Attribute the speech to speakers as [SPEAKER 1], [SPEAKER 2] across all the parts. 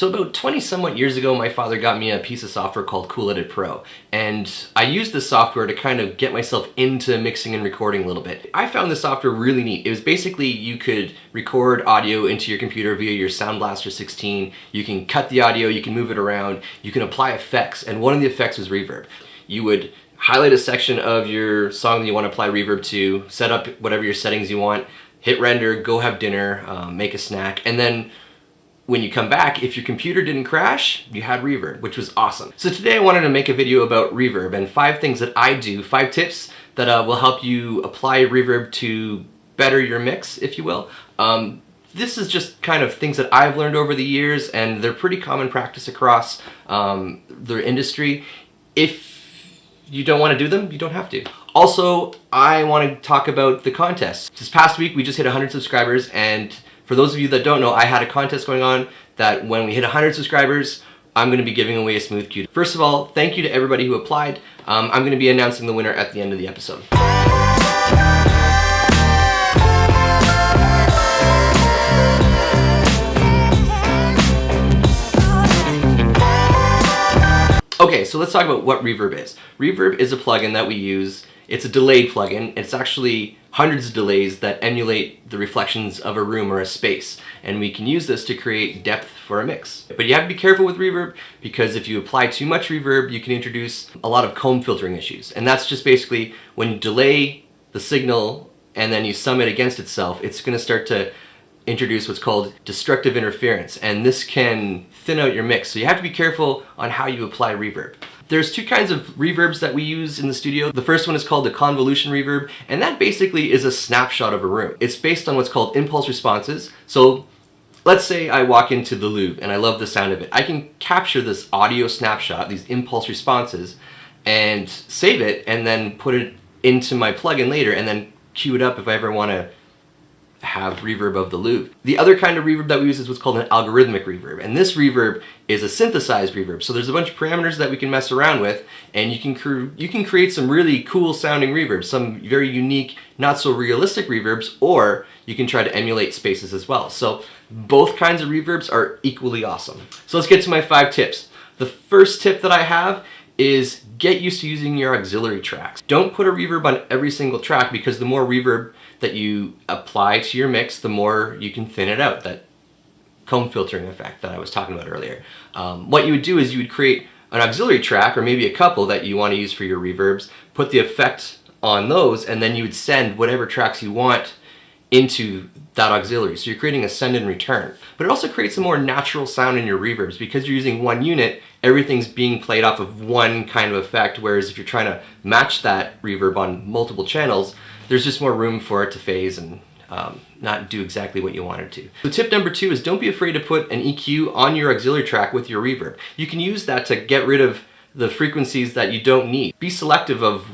[SPEAKER 1] So about 20 somewhat years ago, my father got me a piece of software called Cool Edit Pro, and I used this software to kind of get myself into mixing and recording a little bit. I found this software really neat. It was basically you could record audio into your computer via your Sound Blaster 16, you can cut the audio, you can move it around, you can apply effects, and one of the effects was reverb. You would highlight a section of your song that you want to apply reverb to, set up whatever your settings you want, hit render, go have dinner, make a snack, and then when you come back, if your computer didn't crash, you had reverb, which was awesome. So today I wanted to make a video about reverb and 5 things that I do, 5 tips that will help you apply reverb to better your mix, if you will. This is just kind of things that I've learned over the years, and they're pretty common practice across the industry. If you don't want to do them, you don't have to. Also, I want to talk about the contest. This past week, we just hit 100 subscribers, and for those of you that don't know, I had a contest going on that when we hit 100 subscribers, I'm going to be giving away a Smooth Q. First of all, thank you to everybody who applied. I'm going to be announcing the winner at the end of the episode. Okay, so let's talk about what reverb is. Reverb is a plugin that we use. It's a delayed plugin. It's actually hundreds of delays that emulate the reflections of a room or a space. And we can use this to create depth for a mix. But you have to be careful with reverb, because if you apply too much reverb, you can introduce a lot of comb filtering issues. And that's just basically when you delay the signal and then you sum it against itself, it's going to start to introduce what's called destructive interference, and this can thin out your mix. So you have to be careful on how you apply reverb. There's 2 kinds of reverbs that we use in the studio. The first one is called the convolution reverb, and that basically is a snapshot of a room. It's based on what's called impulse responses. So let's say I walk into the Louvre and I love the sound of it. I can capture this audio snapshot, these impulse responses, and save it and then put it into my plugin later and then cue it up if I ever want to have reverb of the Louvre. The other kind of reverb that we use is what's called an algorithmic reverb, and this reverb is a synthesized reverb. So there's a bunch of parameters that we can mess around with, and you can create some really cool sounding reverbs, some very unique, not so realistic reverbs, or you can try to emulate spaces as well. So both kinds of reverbs are equally awesome. So let's get to my 5 tips. The first tip that I have is get used to using your auxiliary tracks. Don't put a reverb on every single track, because the more reverb that you apply to your mix, the more you can thin it out, that comb filtering effect that I was talking about earlier. What you would do is you would create an auxiliary track, or maybe a couple that you want to use for your reverbs, put the effect on those, and then you would send whatever tracks you want into that auxiliary. So you're creating a send and return. But it also creates a more natural sound in your reverbs, because you're using one unit, everything's being played off of one kind of effect, whereas if you're trying to match that reverb on multiple channels, there's just more room for it to phase and not do exactly what you want it to. So tip number 2 is don't be afraid to put an EQ on your auxiliary track with your reverb. You can use that to get rid of the frequencies that you don't need. Be selective of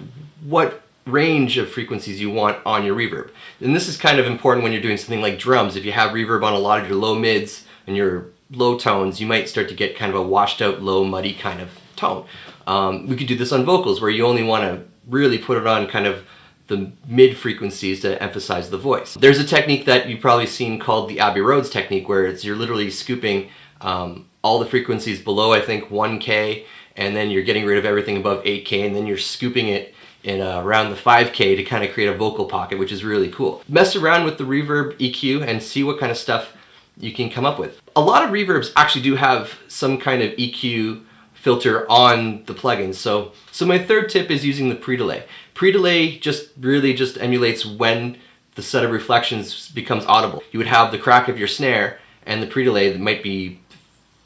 [SPEAKER 1] what range of frequencies you want on your reverb. And this is kind of important when you're doing something like drums. If you have reverb on a lot of your low mids and your low tones, you might start to get kind of a washed out, low, muddy kind of tone. We could do this on vocals, where you only want to really put it on kind of the mid frequencies to emphasize the voice. There's a technique that you've probably seen called the Abbey Roads technique, where you're literally scooping all the frequencies below, I think, 1K, and then you're getting rid of everything above 8K, and then you're scooping it in around the 5K to kind of create a vocal pocket, which is really cool. Mess around with the reverb EQ and see what kind of stuff you can come up with. A lot of reverbs actually do have some kind of EQ filter on the plugin. So my third tip is using the pre-delay. Pre-delay really just emulates when the set of reflections becomes audible. You would have the crack of your snare, and the pre-delay that might be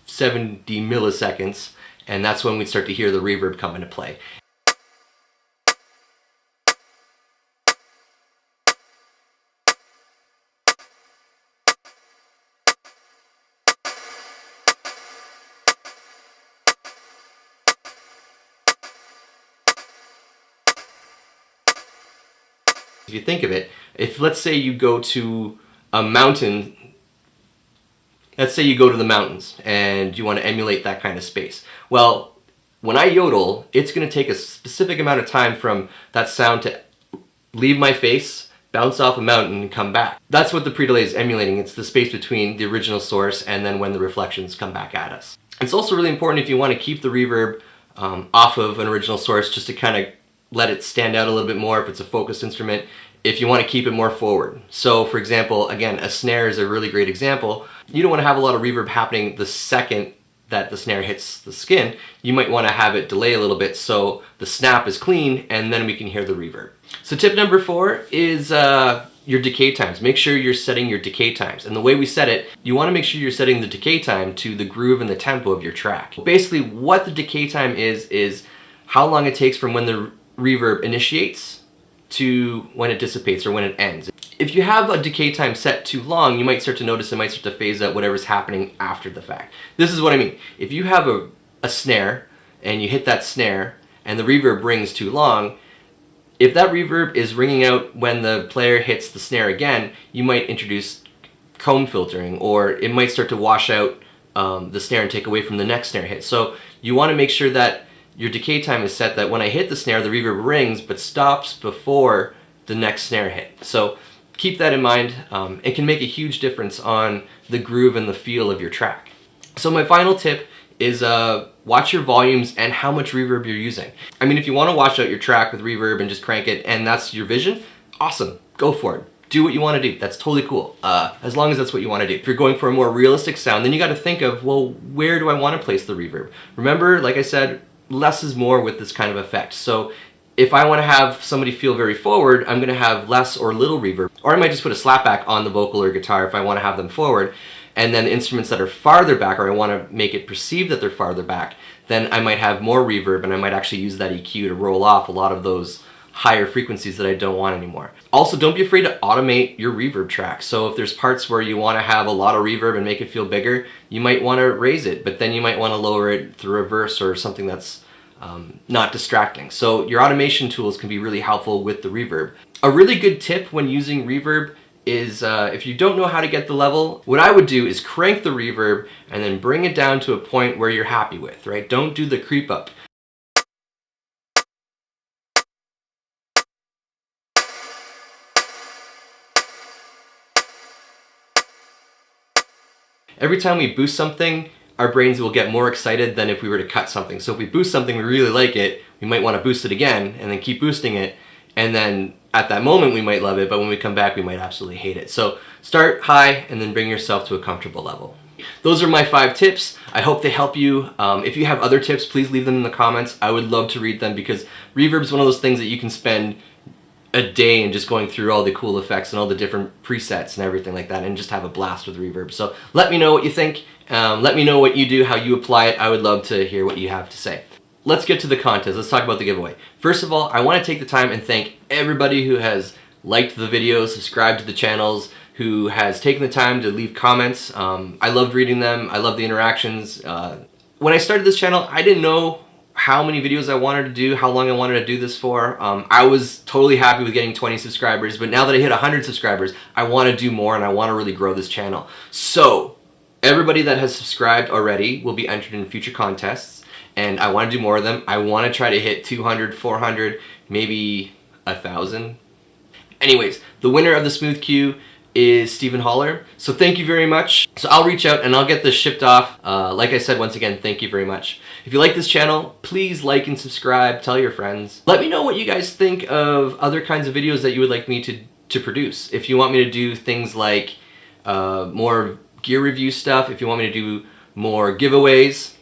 [SPEAKER 1] 70 milliseconds, and that's when we'd start to hear the reverb come into play. If you think of it, if let's say you go to a mountain, let's say you go to the mountains and you want to emulate that kind of space. Well, when I yodel, it's going to take a specific amount of time from that sound to leave my face bounce off a mountain and come back. That's what the pre-delay is emulating. It's the space between the original source and then when the reflections come back at us. It's also really important if you want to keep the reverb off of an original source, just to kind of let it stand out a little bit more if it's a focused instrument, if you want to keep it more forward. So for example, again, a snare is a really great example. You don't want to have a lot of reverb happening the second that the snare hits the skin. You might want to have it delay a little bit so the snap is clean and then we can hear the reverb. So tip number 4 is your decay times. Make sure you're setting your decay times. And the way we set it, you want to make sure you're setting the decay time to the groove and the tempo of your track. Basically what the decay time is how long it takes from when the reverb initiates to when it dissipates or when it ends. If you have a decay time set too long, you might start to notice it might start to phase out whatever's happening after the fact. This is what I mean. If you have a snare and you hit that snare and the reverb rings too long, if that reverb is ringing out when the player hits the snare again, you might introduce comb filtering, or it might start to wash out the snare and take away from the next snare hit. So you want to make sure that your decay time is set that when I hit the snare, the reverb rings but stops before the next snare hit. So keep that in mind. It can make a huge difference on the groove and the feel of your track. So my final tip is watch your volumes and how much reverb you're using. I mean, if you want to wash out your track with reverb and just crank it and that's your vision, awesome, go for it. Do what you want to do. That's totally cool, as long as that's what you want to do. If you're going for a more realistic sound, then you got to think of, well, where do I want to place the reverb? Remember, like I said, less is more with this kind of effect. So if I want to have somebody feel very forward, I'm going to have less or little reverb. Or I might just put a slapback on the vocal or guitar if I want to have them forward. And then the instruments that are farther back, or I want to make it perceived that they're farther back, then I might have more reverb and I might actually use that EQ to roll off a lot of those higher frequencies that I don't want anymore. Also, don't be afraid to automate your reverb track. So if there's parts where you want to have a lot of reverb and make it feel bigger, you might want to raise it, but then you might want to lower it through a verse or something that's not distracting. So your automation tools can be really helpful with the reverb. A really good tip when using reverb is if you don't know how to get the level, what I would do is crank the reverb and then bring it down to a point where you're happy with, right? Don't do the creep up. Every time we boost something, our brains will get more excited than if we were to cut something. So if we boost something, we really like it, we might want to boost it again and then keep boosting it. And then at that moment we might love it, but when we come back we might absolutely hate it. So start high and then bring yourself to a comfortable level. Those are my 5 tips. I hope they help you. If you have other tips, please leave them in the comments. I would love to read them because reverb is one of those things that you can spend a day and just going through all the cool effects and all the different presets and everything like that and just have a blast with reverb. So let me know what you think. Let me know what you do, how you apply it. I would love to hear what you have to say. Let's get to the contest. Let's talk about the giveaway. First of all, I want to take the time and thank everybody who has liked the videos, subscribed to the channels, who has taken the time to leave comments. I loved reading them. I love the interactions. When I started this channel, I didn't know how many videos I wanted to do, how long I wanted to do this for. I was totally happy with getting 20 subscribers, but now that I hit 100 subscribers, I want to do more and I want to really grow this channel. So everybody that has subscribed already will be entered in future contests, and I want to do more of them. I want to try to hit 200, 400, maybe 1,000. Anyways, the winner of the Smooth Q is Stephen Holler. So thank you very much. So I'll reach out and I'll get this shipped off. Like I said, once again, thank you very much. If you like this channel, please like and subscribe, tell your friends. Let me know what you guys think of other kinds of videos that you would like me to produce. If you want me to do things like more gear review stuff, if you want me to do more giveaways.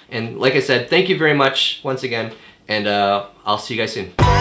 [SPEAKER 1] And like I said, thank you very much once again, and I'll see you guys soon.